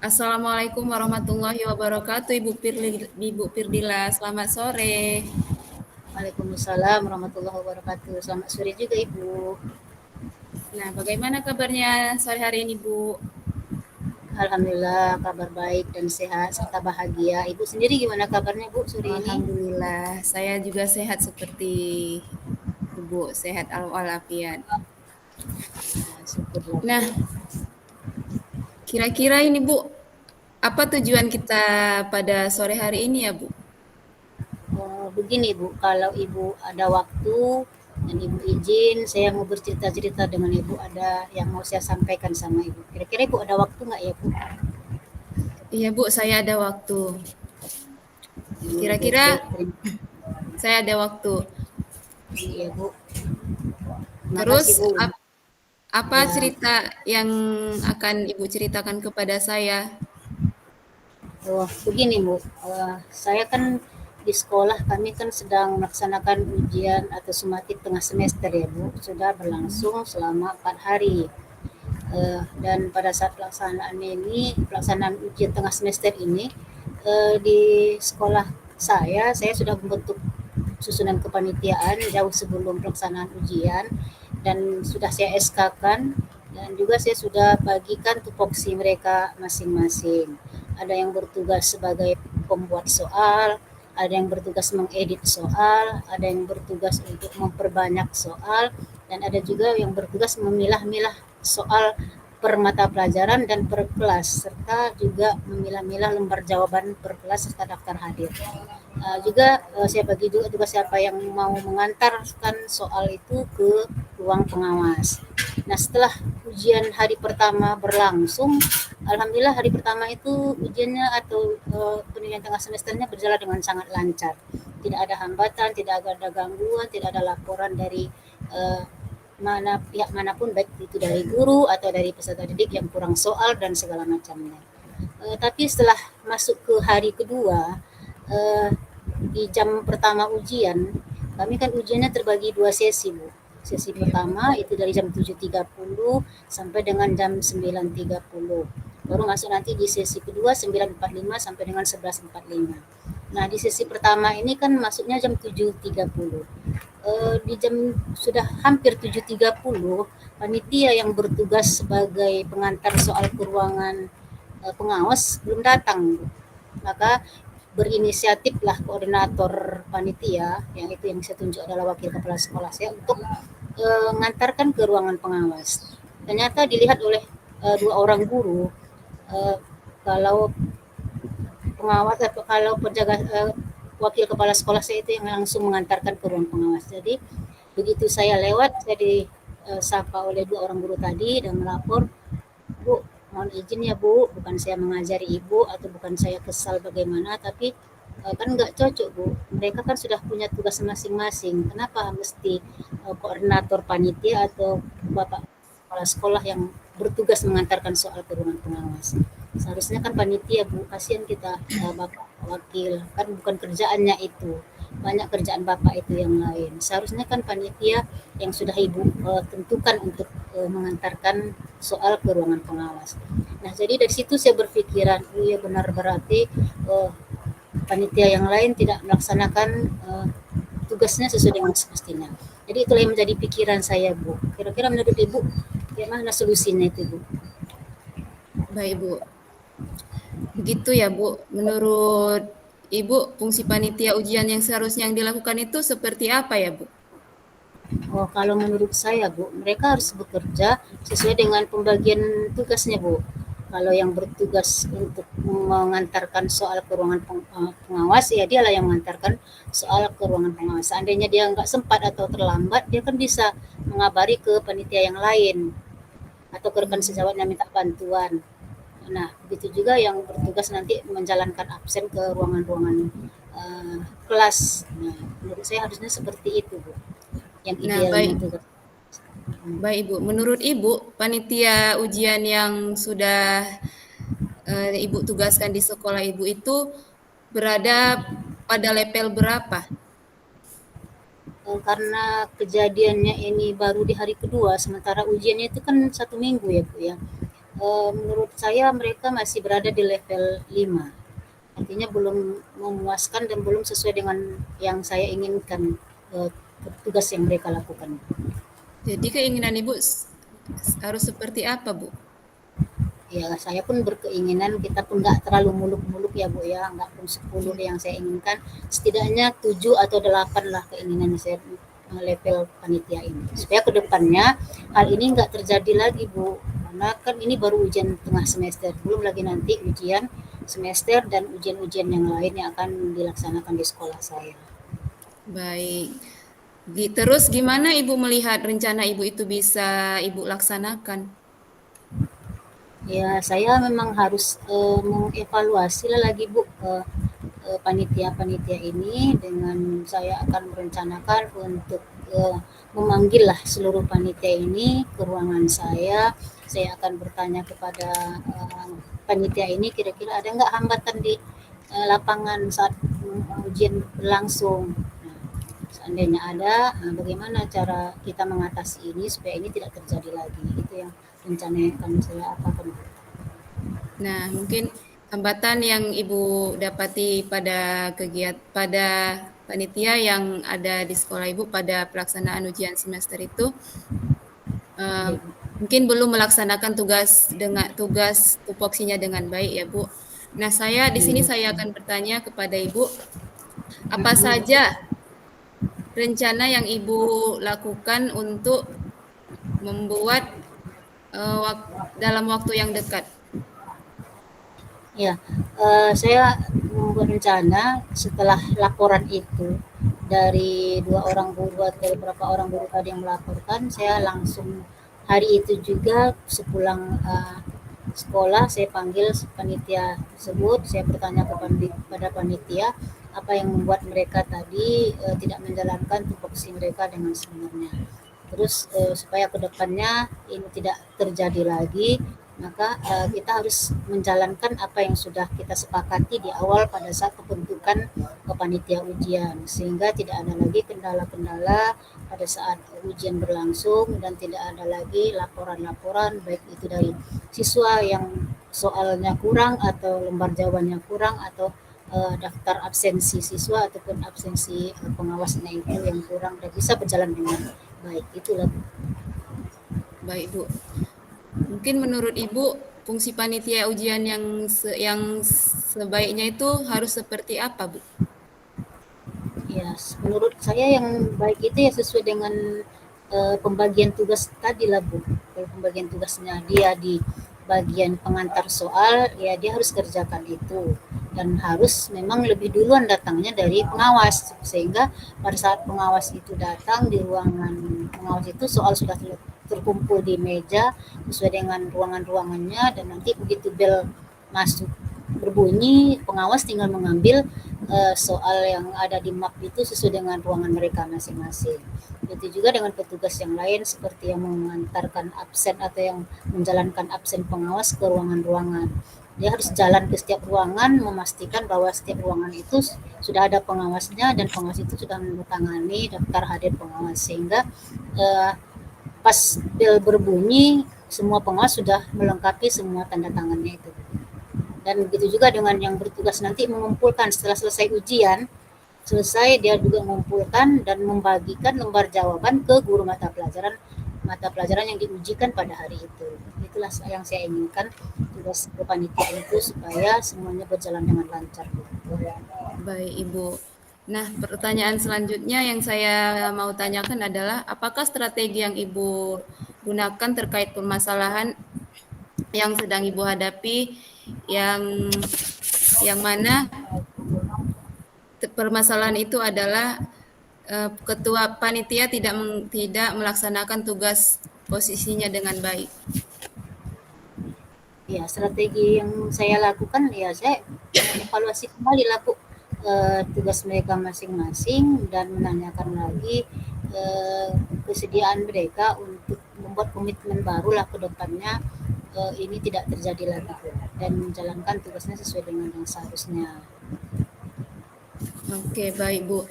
Assalamualaikum warahmatullahi wabarakatuh, Ibu Firdila. Selamat sore. Waalaikumsalam warahmatullahi wabarakatuh. Selamat sore juga Ibu. Nah, bagaimana kabarnya sore hari ini, Bu? Alhamdulillah kabar baik dan sehat serta bahagia. Ibu sendiri gimana kabarnya Bu sore ini? Alhamdulillah, saya juga sehat seperti Ibu, sehat walafiat. Nah, syukurlah Nah, Bu. kira-kira ini, Bu, apa tujuan kita pada sore hari ini ya, Bu? Begini Bu, kalau Ibu ada waktu dan Ibu izin, saya mau bercerita-cerita dengan Ibu, ada yang mau saya sampaikan sama Ibu. Kira-kira Ibu ada waktu nggak ya Bu? Iya, Bu, saya ada waktu. Baik, Kira-kira baik. saya ada waktu. Iya Bu. Terima Terus, kasih Bu. apa Ya, cerita yang akan Ibu ceritakan kepada saya? Begini Bu, saya kan di sekolah kami kan sedang melaksanakan ujian atau sumatik tengah semester ya Bu, sudah berlangsung selama 4 hari. Dan pada saat pelaksanaan ujian tengah semester ini, di sekolah saya sudah membentuk susunan kepanitiaan jauh sebelum pelaksanaan ujian dan sudah saya SK-kan dan juga saya sudah bagikan tupoksi mereka masing-masing. Ada yang bertugas sebagai pembuat soal, ada yang bertugas mengedit soal, ada yang bertugas untuk memperbanyak soal, dan ada juga yang bertugas memilah-milah soal per mata pelajaran dan per kelas, serta juga memilah-milah lembar jawaban per kelas serta daftar hadir. Juga saya bagi juga tugas siapa yang mau mengantarkan soal itu ke ruang pengawas. Nah, setelah ujian hari pertama berlangsung, alhamdulillah hari pertama itu ujiannya atau penilaian tengah semesternya berjalan dengan sangat lancar. Tidak ada hambatan, tidak ada gangguan, tidak ada laporan dari eh, pihak manapun, baik itu dari guru atau dari peserta didik yang kurang soal dan segala macamnya. Tapi setelah masuk ke hari kedua, eh, di jam pertama ujian, kami kan ujiannya terbagi 2 sesi, Bu. Sesi pertama itu dari jam 7.30 sampai dengan jam 9.30. Baru masuk nanti di sesi kedua 9.45 sampai dengan 11.45. Nah, di sesi pertama ini kan masuknya jam 7.30. Di jam sudah hampir 7.30, panitia yang bertugas sebagai pengantar soal ke ruangan pengawas belum datang. Maka berinisiatiflah koordinator panitia, yang itu yang saya tunjuk adalah wakil kepala sekolah saya, untuk mengantarkan ke ruangan pengawas. Ternyata dilihat oleh dua orang guru, eh, kalau pengawas atau kalau penjaga wakil kepala sekolah saya itu yang langsung mengantarkan ke ruang pengawas. Jadi begitu saya lewat, saya disapa oleh dua orang guru tadi dan melapor, Bu, mohon izin ya Bu, bukan saya mengajari Ibu atau bukan saya kesal bagaimana, tapi kan nggak cocok Bu. Mereka kan sudah punya tugas masing-masing. Kenapa mesti koordinator panitia atau Bapak kepala sekolah yang bertugas mengantarkan soal ke ruangan pengawas? Seharusnya kan panitia Bu, kasihan kita Bapak wakil, kan bukan kerjaannya itu. Banyak kerjaan Bapak itu yang lain. Seharusnya kan panitia yang sudah Ibu tentukan untuk mengantarkan soal ke ruangan pengawas. Nah, jadi dari situ saya berpikiran, oh iya benar berarti panitia yang lain tidak melaksanakan tugasnya sesuai dengan semestinya. Jadi itulah yang menjadi pikiran saya, Bu. Kira-kira menurut Ibu, bagaimana solusinya itu, Bu? Baik, Bu. Begitu ya, Bu. Menurut Ibu, fungsi panitia ujian yang seharusnya yang dilakukan itu seperti apa ya, Bu? Oh, kalau menurut saya, Bu, mereka harus bekerja sesuai dengan pembagian tugasnya, Bu. Kalau yang bertugas untuk mengantarkan soal ke ruangan pengawas, ya dialah yang mengantarkan soal ke ruangan pengawas. Seandainya dia nggak sempat atau terlambat, dia kan bisa mengabari ke panitia yang lain atau ke rekan sejawatnya minta bantuan. Nah, begitu juga yang bertugas nanti menjalankan absen ke ruangan-ruangan kelas. Nah, menurut saya harusnya seperti itu, Bu, yang Nah, idealnya baik, tugas. baik Ibu. Menurut Ibu, panitia ujian yang sudah Ibu tugaskan di sekolah Ibu itu berada pada level berapa? Karena kejadiannya ini baru di hari kedua, sementara ujiannya itu kan 1 minggu ya Bu ya. Menurut saya mereka masih berada di level 5. Artinya belum memuaskan dan belum sesuai dengan yang saya inginkan, eee, tugas yang mereka lakukan. Jadi keinginan Ibu harus seperti apa, Bu? Ya, saya pun berkeinginan kita pun nggak terlalu muluk-muluk ya Bu ya, nggak pun 10 Hmm. yang saya inginkan, setidaknya 7 atau 8 lah keinginan saya level panitia ini. Supaya ke depannya hal ini nggak terjadi lagi Bu, karena kan ini baru ujian tengah semester, belum lagi nanti ujian semester dan ujian-ujian yang lain yang akan dilaksanakan di sekolah saya. Baik. Terus gimana Ibu melihat rencana Ibu itu bisa Ibu laksanakan? Ya, saya memang harus mengevaluasi lah lagi Bu, panitia-panitia ini dengan saya akan merencanakan untuk memanggil lah seluruh panitia ini ke ruangan saya. Saya akan bertanya kepada panitia ini kira-kira ada nggak hambatan di lapangan saat ujian berlangsung. Nah, seandainya ada, bagaimana cara kita mengatasi ini supaya ini tidak terjadi lagi. Itu yang rencana yang akan saya apakan. Nah, mungkin hambatan yang Ibu dapati pada panitia yang ada di sekolah Ibu pada pelaksanaan ujian semester itu eh, Ya, mungkin belum melaksanakan tugas tupoksinya dengan baik ya, Bu. Nah, di sini iya. saya akan bertanya kepada Ibu, apa Mm-mm. saja rencana yang Ibu lakukan untuk membuat dalam waktu yang dekat? Ya, saya membuat rencana setelah laporan itu dari 2 orang guru atau beberapa orang guru tadi yang melaporkan, saya langsung hari itu juga sepulang, sekolah saya panggil panitia tersebut, saya bertanya kepada panitia apa yang membuat mereka tadi, tidak menjalankan tupoksi mereka dengan sebenarnya. Terus supaya kedepannya ini tidak terjadi lagi, maka kita harus menjalankan apa yang sudah kita sepakati di awal pada saat pembentukan panitia ujian, sehingga tidak ada lagi kendala-kendala pada saat ujian berlangsung dan tidak ada lagi laporan-laporan baik itu dari siswa yang soalnya kurang atau lembar jawabannya kurang atau daftar absensi siswa ataupun absensi pengawasnya itu yang kurang dan bisa berjalan dengan baik. Itulah. Baik, Bu. Mungkin menurut Ibu, fungsi panitia ujian yang sebaiknya itu harus seperti apa, Bu? Ya, menurut saya yang baik itu ya sesuai dengan pembagian tugas tadi lah Bu. Kalau pembagian tugasnya dia di bagian pengantar soal, ya dia harus kerjakan itu. Dan harus memang lebih duluan datangnya dari pengawas. Sehingga pada saat pengawas itu datang di ruangan pengawas itu soal sudah terkumpul di meja sesuai dengan ruangan-ruangannya dan nanti begitu bel masuk berbunyi, pengawas tinggal mengambil soal yang ada di map itu sesuai dengan ruangan mereka masing-masing. Begitu juga dengan petugas yang lain seperti yang mengantarkan absen atau yang menjalankan absen pengawas ke ruangan-ruangan. Dia harus jalan ke setiap ruangan memastikan bahwa setiap ruangan itu sudah ada pengawasnya dan pengawas itu sudah menandatangani daftar hadir pengawas sehingga eh, pas bel berbunyi semua pengawas sudah melengkapi semua tanda tangannya itu. Dan begitu juga dengan yang bertugas nanti mengumpulkan setelah selesai ujian, selesai dia juga mengumpulkan dan membagikan lembar jawaban ke guru mata pelajaran yang diujikan pada hari itu. Itulah yang saya inginkan tugas kepanitiaan itu supaya semuanya berjalan dengan lancar. Baik, Ibu. Nah, pertanyaan selanjutnya yang saya mau tanyakan adalah, apakah strategi yang Ibu gunakan terkait permasalahan yang sedang Ibu hadapi, yang yang mana permasalahan itu adalah ketua panitia tidak melaksanakan tugas posisinya dengan baik. Ya, strategi yang saya lakukan ya saya mengevaluasi kembali laku tugas mereka masing-masing dan menanyakan lagi kesediaan mereka untuk membuat komitmen baru lah ke depannya ini tidak terjadi lagi dan menjalankan tugasnya sesuai dengan yang seharusnya. Oke, baik, Bu.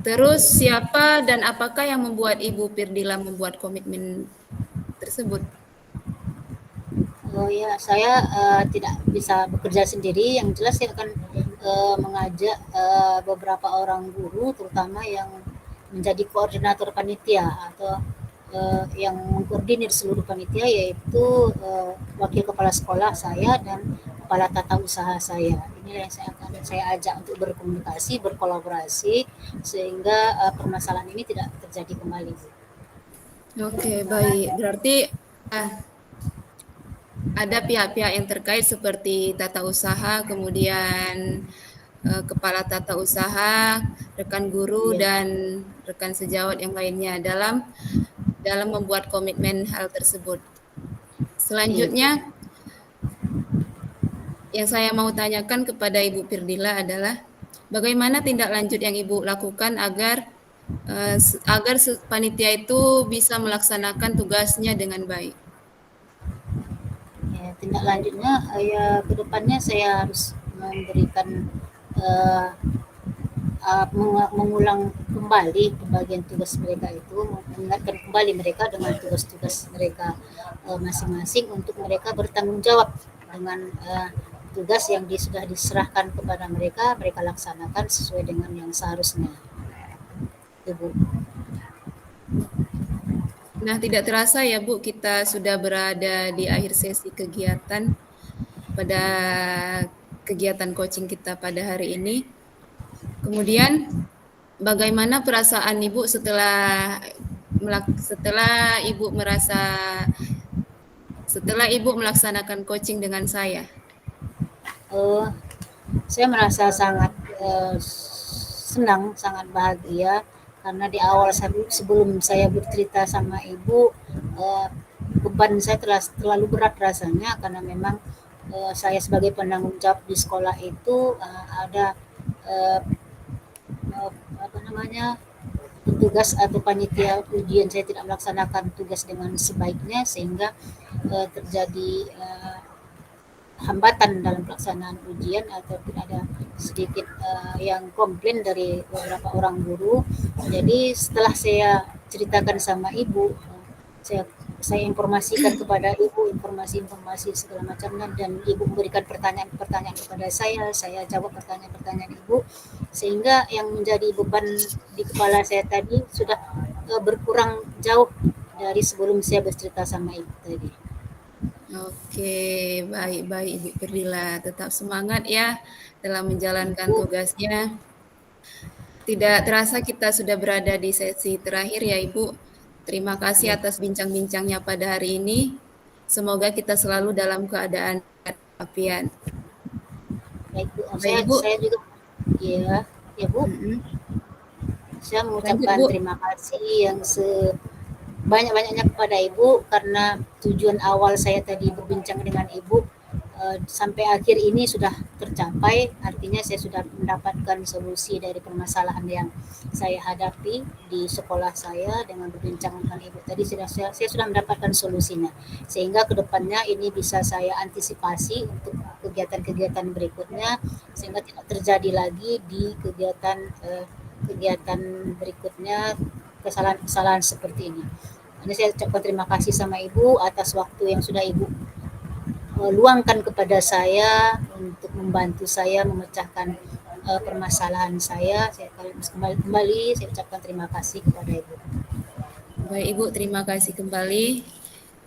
Terus siapa dan apakah yang membuat Ibu Firdila membuat komitmen tersebut? Oh ya, saya tidak bisa bekerja sendiri. Yang jelas saya akan mengajak beberapa orang guru, terutama yang menjadi koordinator panitia atau yang mengkoordinir seluruh panitia, yaitu wakil kepala sekolah saya dan kepala tata usaha saya. Inilah yang saya ajak untuk berkomunikasi, berkolaborasi sehingga permasalahan ini tidak terjadi kembali. Oke, baik. Berarti ah, ada pihak-pihak yang terkait seperti tata usaha, kemudian kepala tata usaha, rekan guru, Iya, dan rekan sejawat yang lainnya dalam dalam membuat komitmen hal tersebut. iya. Selanjutnya, yang saya mau tanyakan kepada Ibu Firdila adalah bagaimana tindak lanjut yang Ibu lakukan agar panitia itu bisa melaksanakan tugasnya dengan baik. Ya, tindak lanjutnya ya ke depannya saya harus memberikan eh, mengulang kembali pembagian tugas mereka itu, mengingatkan kembali mereka dengan tugas-tugas mereka masing-masing untuk mereka bertanggung jawab dengan tugas yang sudah diserahkan kepada mereka, mereka laksanakan sesuai dengan yang seharusnya. Itu, Bu. Nah, tidak terasa ya Bu, kita sudah berada di akhir sesi kegiatan pada kegiatan coaching kita pada hari ini. Kemudian, bagaimana perasaan Ibu setelah Ibu merasa setelah Ibu melaksanakan coaching dengan saya? Eh, saya merasa sangat senang, sangat bahagia karena di awal sebelum saya bercerita sama ibu, eh, beban saya terlalu berat rasanya karena memang saya sebagai penanggung jawab di sekolah itu ada eh, apa namanya, petugas atau panitia ujian saya tidak melaksanakan tugas dengan sebaiknya sehingga terjadi hambatan dalam pelaksanaan ujian ataupun ada sedikit yang komplain dari beberapa orang guru. Jadi setelah saya ceritakan sama ibu, saya saya informasikan kepada ibu informasi-informasi segala macamnya dan ibu memberikan pertanyaan-pertanyaan kepada saya jawab pertanyaan-pertanyaan ibu sehingga yang menjadi beban di kepala saya tadi sudah berkurang jauh dari sebelum saya bercerita sama ibu tadi. Oke, baik-baik Ibu Firdila. Tetap semangat ya dalam menjalankan Ibu, tugasnya. Tidak terasa kita sudah berada di sesi terakhir ya Ibu. Terima kasih ya, atas bincang-bincangnya pada hari ini. Semoga kita selalu dalam keadaan keapian. baik Bu. Baik Ibu, Saya juga ya, ya Bu. mm-mm. Saya Lanjut mengucapkan Bu. terima kasih yang sebanyak-banyaknya kepada Ibu karena tujuan awal saya tadi berbincang dengan Ibu sampai akhir ini sudah tercapai. Artinya saya sudah mendapatkan solusi dari permasalahan yang saya hadapi di sekolah saya dengan berbincang dengan Ibu tadi saya sudah mendapatkan solusinya. Sehingga kedepannya ini bisa saya antisipasi untuk kegiatan-kegiatan berikutnya sehingga tidak terjadi lagi di kegiatan berikutnya kesalahan-kesalahan seperti ini. Ini saya ucapkan terima kasih sama Ibu atas waktu yang sudah Ibu luangkan kepada saya untuk membantu saya memecahkan permasalahan saya. Saya kembali saya ucapkan terima kasih kepada Ibu. Baik Ibu, terima kasih kembali.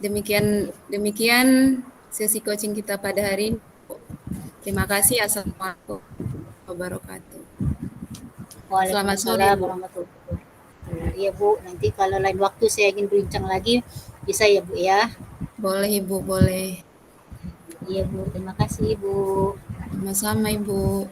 Demikian demikian sesi coaching kita pada hari ini. Terima kasih. Assalamualaikum warahmatullahi wabarakatuh. Selamat sore Waalaikumsalam Bu. warahmatullahi wabarakatuh. Iya Bu, nanti kalau lain waktu saya ingin berbincang lagi bisa ya Bu ya. Boleh Ibu, boleh. Iya Bu, terima kasih Bu. Sama-sama Ibu.